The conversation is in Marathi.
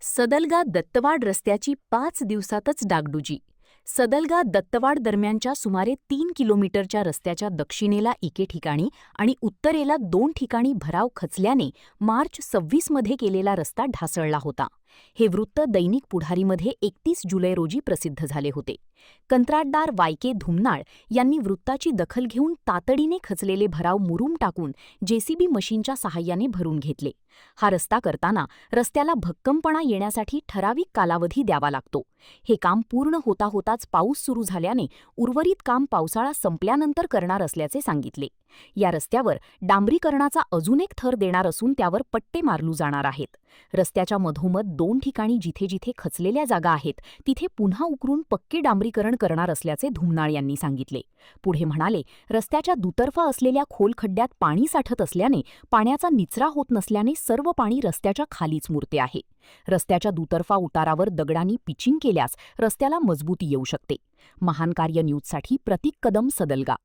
सदलगा दत्तवाड रस्त्याची 5 दिवसातच डागडुजी. सदलगा दत्तवाड दरम्यानच्या सुमारे 3 किलोमीटरच्या रस्त्याच्या दक्षिणेला एके ठिकाणी आणि उत्तरेला 2 ठिकाणी भराव खचल्याने मार्च 26 मध्ये केलेला रस्ता ढासळला होता. हे वृत्त दैनिक पुढारीमध्ये 31 जुलै रोजी प्रसिद्ध झाले होते. कंत्राटदार वायके धुमनाळ यांनी वृत्ताची दखल घेऊन तातडीने खचलेले भराव मुरूम टाकून जेसीबी मशीनच्या सहाय्याने भरून घेतले. हा रस्ता करताना रस्त्याला भक्कमपणा येण्यासाठी ठराविक कालावधी द्यावा लागतो. हे काम पूर्ण होता होताच पाऊस सुरू झाल्याने उर्वरित काम पावसाळा संपल्यानंतर करणार असल्याचे सांगितले. या रस्त्यावर डांबरीकरणाचा अजून एक थर देणार असून त्यावर पट्टे मारलू जाणार आहेत. रस्त्याच्या मधोमध 2 ठिकाणी जिथे जिथे खचलेल्या जागा आहेत तिथे पुन्हा उकरून पक्के डांबरीकरण करणार असल्याचे धुमनाळ यांनी सांगितले. पुढे म्हणाले, रस्त्याच्या दुतर्फा असलेल्या खोल खड्ड्यात पाणी साठत असल्याने पाण्याचा निचरा होत नसल्याने सर्व पाणी रस्त्याच्या खालीच मुरते आहे. रस्त्याच्या दुतर्फा उतारावर दगडांनी पिचिंग केल्यास रस्त्याला मजबूती येऊ शकते. महान कार्य न्यूजसाठी प्रतीक कदम, सदलगा.